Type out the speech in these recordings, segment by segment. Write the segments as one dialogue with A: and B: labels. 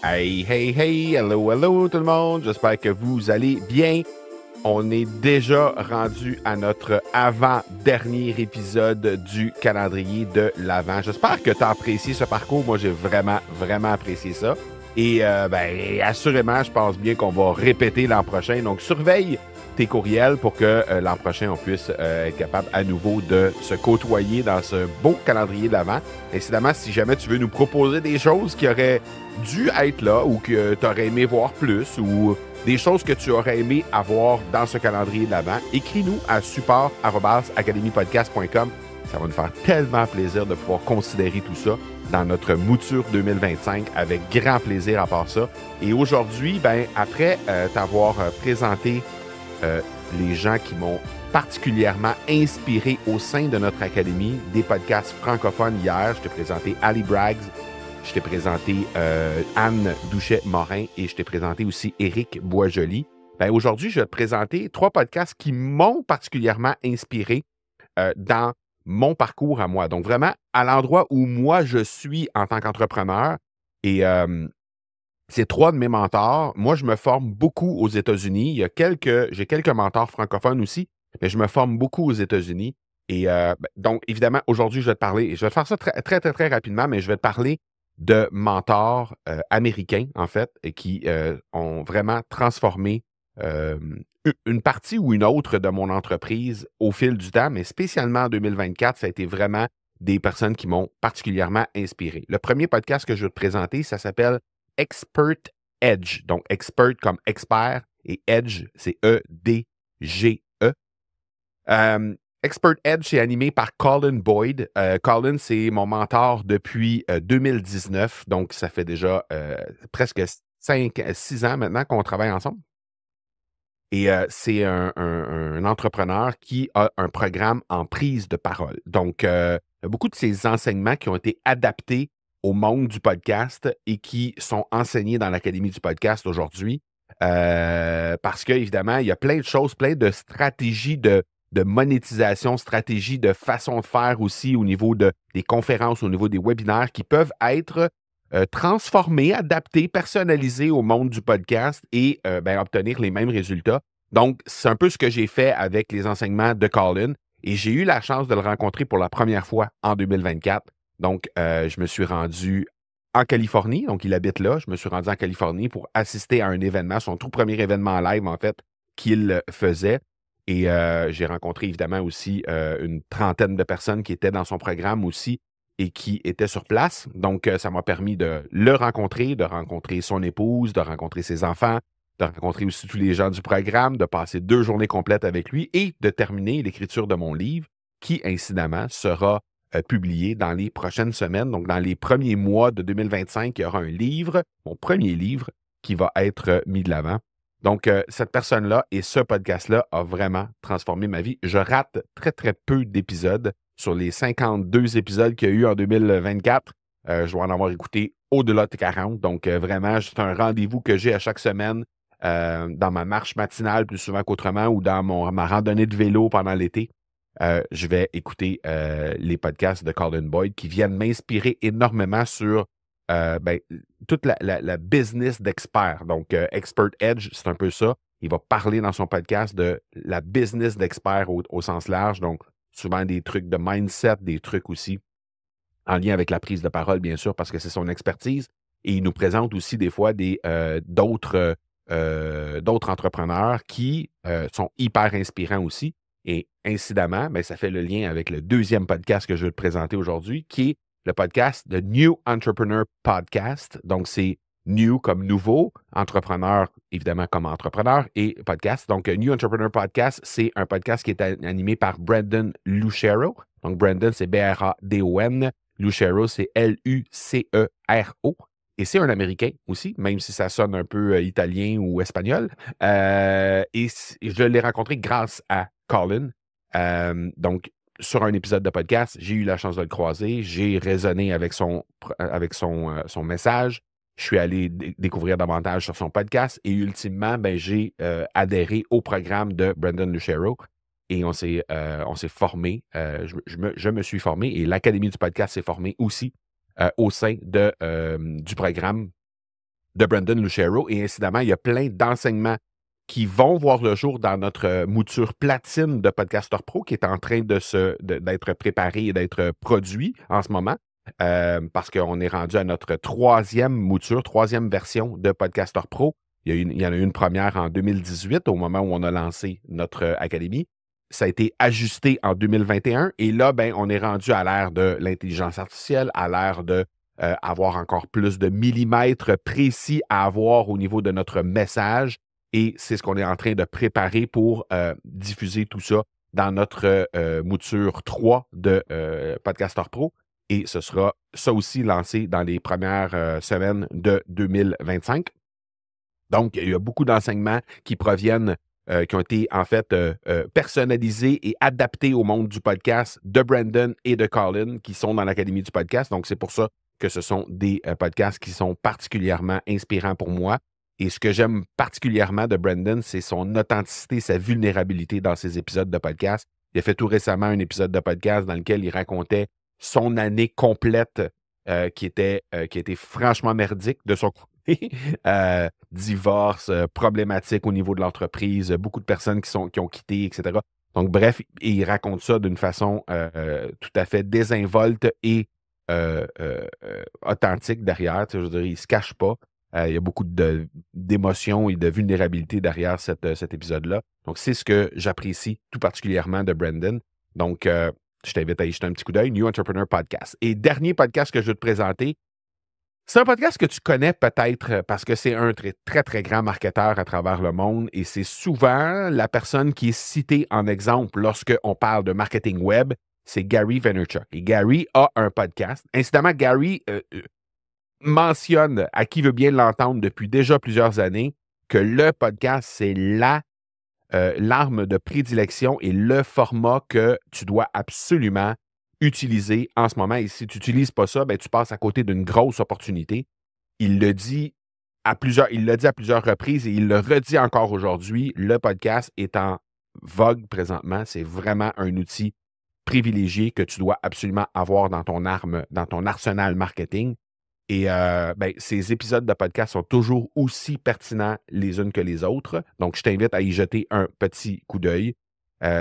A: Hey, hey, hey, hello tout le monde, j'espère que vous allez bien. On est déjà rendu à notre avant-dernier épisode du calendrier de l'Avent. J'espère que tu as apprécié ce parcours. Moi, j'ai vraiment apprécié ça. Et assurément, je pense bien qu'on va répéter l'an prochain. Donc, surveille tes courriels pour que l'an prochain, on puisse être capable à nouveau de se côtoyer dans ce beau calendrier de l'Avent. Incidemment, si jamais tu veux nous proposer des choses qui auraient dû être là ou que tu aurais aimé voir plus ou des choses que tu aurais aimé avoir dans ce calendrier de l'Avent, écris-nous à support@academypodcast.com. Ça va nous faire tellement plaisir de pouvoir considérer tout ça dans notre mouture 2025 avec grand plaisir à part ça. Et aujourd'hui, après t'avoir présenté les gens qui m'ont particulièrement inspiré au sein de notre académie des podcasts francophones hier, je t'ai présenté Ali Braggs, je t'ai présenté Anne Douchet-Morin et je t'ai présenté aussi Éric Boisjoli. Aujourd'hui, je vais te présenter 3 podcasts qui m'ont particulièrement inspiré dans mon parcours à moi. Donc, vraiment, à l'endroit où moi, je suis en tant qu'entrepreneur. Et c'est 3 de mes mentors. Moi, je me forme beaucoup aux États-Unis. J'ai quelques mentors francophones aussi, mais je me forme beaucoup aux États-Unis. Et donc, évidemment, aujourd'hui, je vais te parler, je vais te faire ça très rapidement, mais je vais te parler de mentors américains, en fait, et qui ont vraiment transformé une partie ou une autre de mon entreprise au fil du temps, mais spécialement en 2024, ça a été vraiment des personnes qui m'ont particulièrement inspiré. Le premier podcast que je vais te présenter, ça s'appelle Expert Edge. Donc, expert comme expert et Edge, c'est E-D-G-E. Expert Edge, c'est animé par Colin Boyd. Colin, c'est mon mentor depuis 2019, donc ça fait déjà presque 6 ans maintenant qu'on travaille ensemble. Et c'est un entrepreneur qui a un programme en prise de parole. Donc, il y a beaucoup de ces enseignements qui ont été adaptés au monde du podcast et qui sont enseignés dans l'Académie du podcast aujourd'hui. Parce qu'évidemment, il y a plein de choses, plein de stratégies de monétisation, stratégies de façon de faire aussi au niveau des conférences, au niveau des webinaires qui peuvent être transformées, adaptées, personnalisées au monde du podcast et obtenir les mêmes résultats. Donc, c'est un peu ce que j'ai fait avec les enseignements de Colin et j'ai eu la chance de le rencontrer pour la première fois en 2024. Donc, je me suis rendu en Californie, donc il habite là. Je me suis rendu en Californie pour assister à un événement, son tout premier événement live, en fait, qu'il faisait. Et j'ai rencontré évidemment aussi une trentaine de personnes qui étaient dans son programme aussi et qui étaient sur place. Donc, ça m'a permis de le rencontrer, de rencontrer son épouse, de rencontrer ses enfants, de rencontrer aussi tous les gens du programme, de passer 2 journées complètes avec lui et de terminer l'écriture de mon livre qui, incidemment, sera publié dans les prochaines semaines. Donc, dans les premiers mois de 2025, il y aura un livre, mon premier livre, qui va être mis de l'avant. Donc, cette personne-là et ce podcast-là a vraiment transformé ma vie. Je rate très peu d'épisodes. Sur les 52 épisodes qu'il y a eu en 2024, je dois en avoir écouté au-delà de 40. Donc, vraiment, c'est un rendez-vous que j'ai à chaque semaine dans ma marche matinale plus souvent qu'autrement ou dans ma randonnée de vélo pendant l'été. Je vais écouter les podcasts de Colin Boyd qui viennent m'inspirer énormément sur toute la business d'expert. Donc, Expert Edge, c'est un peu ça. Il va parler dans son podcast de la business d'expert au sens large. Donc, souvent des trucs de mindset, des trucs aussi en lien avec la prise de parole, bien sûr, parce que c'est son expertise. Et il nous présente aussi des fois d'autres entrepreneurs qui sont hyper inspirants aussi. Et incidemment, ça fait le lien avec le deuxième podcast que je vais te présenter aujourd'hui, qui est le podcast de New Entrepreneur Podcast. Donc, c'est New comme nouveau, entrepreneur, évidemment, comme entrepreneur, et podcast. Donc, New Entrepreneur Podcast, c'est un podcast qui est animé par Brandon Lucero. Donc, Brandon, c'est B-R-A-D-O-N. Lucero, c'est L-U-C-E-R-O. Et c'est un Américain aussi, même si ça sonne un peu italien ou espagnol. Et je l'ai rencontré grâce à Colin. Donc, sur un épisode de podcast, j'ai eu la chance de le croiser. J'ai raisonné avec son message. Je suis allé découvrir davantage sur son podcast. Et ultimement, j'ai adhéré au programme de Brandon Lucero. Et on s'est formé. Je me suis formé et l'Académie du podcast s'est formée aussi au sein du programme de Brandon Lucero. Et incidemment, il y a plein d'enseignements qui vont voir le jour dans notre mouture platine de Podcaster Pro qui est en train d'être préparé et d'être produit en ce moment. Parce qu'on est rendu à notre troisième mouture, troisième version de Podcaster Pro. Il y en a eu une première en 2018, au moment où on a lancé notre académie. Ça a été ajusté en 2021 et là, ben, on est rendu à l'ère de l'intelligence artificielle, à l'ère de avoir encore plus de millimètres précis à avoir au niveau de notre message. Et c'est ce qu'on est en train de préparer pour diffuser tout ça dans notre mouture 3 de Podcaster Pro. Et ce sera ça aussi lancé dans les premières semaines de 2025. Donc, il y a beaucoup d'enseignements qui proviennent, qui ont été en fait personnalisés et adaptés au monde du podcast de Brandon et de Colin qui sont dans l'Académie du podcast. Donc, c'est pour ça que ce sont des podcasts qui sont particulièrement inspirants pour moi. Et ce que j'aime particulièrement de Brandon, c'est son authenticité, sa vulnérabilité dans ses épisodes de podcast. Il a fait tout récemment un épisode de podcast dans lequel il racontait son année complète qui était franchement merdique de son côté. Divorce, problématique au niveau de l'entreprise, beaucoup de personnes qui ont quitté, etc. Donc, bref, il raconte ça d'une façon tout à fait désinvolte et authentique derrière. Je veux dire, il ne se cache pas. Il y a beaucoup d'émotions et de vulnérabilité derrière cet épisode-là. Donc, c'est ce que j'apprécie tout particulièrement de Brandon. Donc, je t'invite à y jeter un petit coup d'œil. New Entrepreneur Podcast. Et dernier podcast que je veux te présenter, c'est un podcast que tu connais peut-être parce que c'est un très, très, très grand marketeur à travers le monde et c'est souvent la personne qui est citée en exemple lorsqu'on parle de marketing web, c'est Gary Vaynerchuk. Et Gary a un podcast. Incidemment, Gary mentionne, à qui veut bien l'entendre depuis déjà plusieurs années, que le podcast, c'est l'arme de prédilection et le format que tu dois absolument utiliser en ce moment. Et si tu n'utilises pas ça, ben, tu passes à côté d'une grosse opportunité. Il l'a dit à plusieurs reprises et il le redit encore aujourd'hui. Le podcast est en vogue présentement. C'est vraiment un outil privilégié que tu dois absolument avoir dans ton arsenal marketing. Et ces épisodes de podcast sont toujours aussi pertinents les unes que les autres. Donc, je t'invite à y jeter un petit coup d'œil.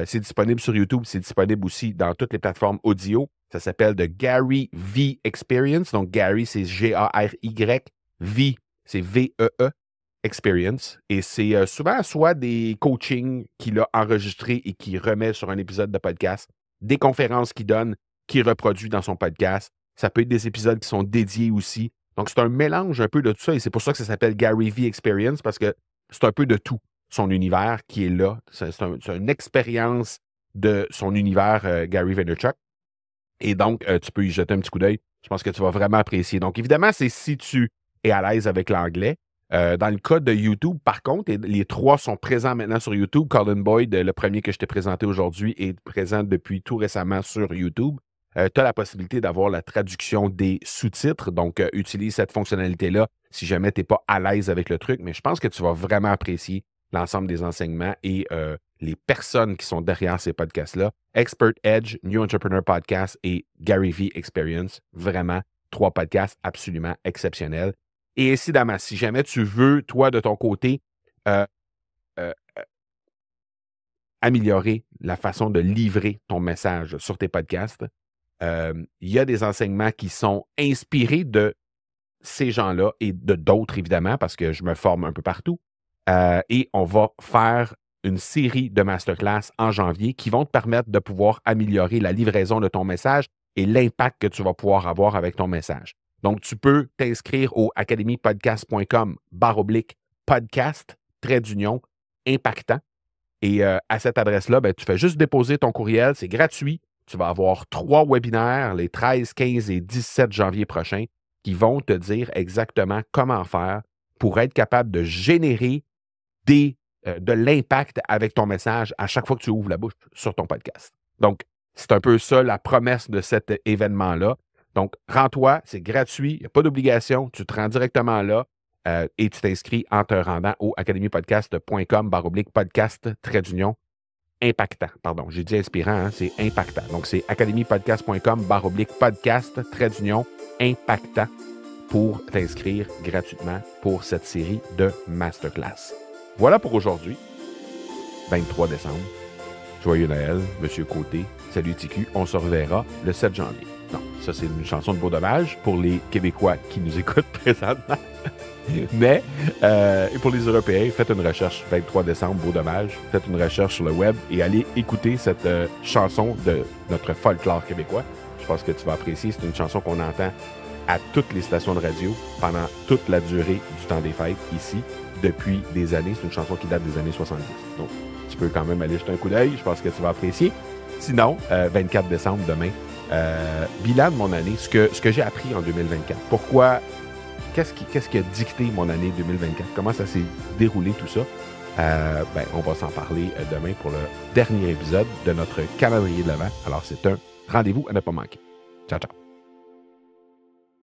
A: C'est disponible sur YouTube, c'est disponible aussi dans toutes les plateformes audio. Ça s'appelle The Gary V Experience. Donc, Gary, c'est G-A-R-Y. V, c'est V-E-E Experience. Et c'est souvent soit des coachings qu'il a enregistrés et qu'il remet sur un épisode de podcast, des conférences qu'il donne, qu'il reproduit dans son podcast. Ça peut être des épisodes qui sont dédiés aussi. Donc, c'est un mélange un peu de tout ça. Et c'est pour ça que ça s'appelle Gary V Experience, parce que c'est un peu de tout, son univers qui est là. C'est une expérience de son univers, Gary Vaynerchuk. Et donc, tu peux y jeter un petit coup d'œil. Je pense que tu vas vraiment apprécier. Donc, évidemment, c'est si tu es à l'aise avec l'anglais. Dans le cas de YouTube, par contre, les trois sont présents maintenant sur YouTube. Colin Boyd, le premier que je t'ai présenté aujourd'hui, est présent depuis tout récemment sur YouTube. Tu as la possibilité d'avoir la traduction des sous-titres. Donc, utilise cette fonctionnalité-là si jamais tu n'es pas à l'aise avec le truc. Mais je pense que tu vas vraiment apprécier l'ensemble des enseignements et les personnes qui sont derrière ces podcasts-là. Expert Edge, New Entrepreneur Podcast et Gary V Experience. Vraiment, 3 podcasts absolument exceptionnels. Et incidemment, si jamais tu veux, toi, de ton côté, améliorer la façon de livrer ton message sur tes podcasts, il y a des enseignements qui sont inspirés de ces gens-là et de d'autres, évidemment, parce que je me forme un peu partout. Et on va faire une série de masterclass en janvier qui vont te permettre de pouvoir améliorer la livraison de ton message et l'impact que tu vas pouvoir avoir avec ton message. Donc, tu peux t'inscrire au academypodcast.com/podcast, impactant. Et à cette adresse-là, ben, tu fais juste déposer ton courriel, c'est gratuit. Tu vas avoir 3 webinaires les 13, 15 et 17 janvier prochains qui vont te dire exactement comment faire pour être capable de générer de l'impact avec ton message à chaque fois que tu ouvres la bouche sur ton podcast. Donc, c'est un peu ça la promesse de cet événement-là. Donc, rends-toi, c'est gratuit, il n'y a pas d'obligation, tu te rends directement là et tu t'inscris en te rendant au academypodcast.com/podcast impactant. Pardon, j'ai dit inspirant, hein, c'est impactant. Donc, c'est academypodcast.com/podcast impactant. pour t'inscrire gratuitement pour cette série de masterclass. Voilà pour aujourd'hui, 23 décembre. Joyeux Noël, Monsieur Côté. Salut TQ, on se reverra le 7 janvier. Non, ça c'est une chanson de Beau Dommage pour les Québécois qui nous écoutent présentement. Mais pour les Européens, faites une recherche 23 décembre, Beau Dommage. Faites une recherche sur le web et allez écouter cette chanson de notre folklore québécois. Je pense que tu vas apprécier. C'est une chanson qu'on entend à toutes les stations de radio pendant toute la durée du temps des fêtes ici depuis des années. C'est une chanson qui date des années 70. Donc, tu peux quand même aller jeter un coup d'œil. Je pense que tu vas apprécier. Sinon, 24 décembre, demain, bilan de mon année, ce que j'ai appris en 2024. Pourquoi, qu'est-ce qui a dicté mon année 2024? Comment ça s'est déroulé tout ça? On va s'en parler demain pour le dernier épisode de notre calendrier de l'Avent. Alors, c'est un rendez-vous à ne pas manquer. Ciao, ciao.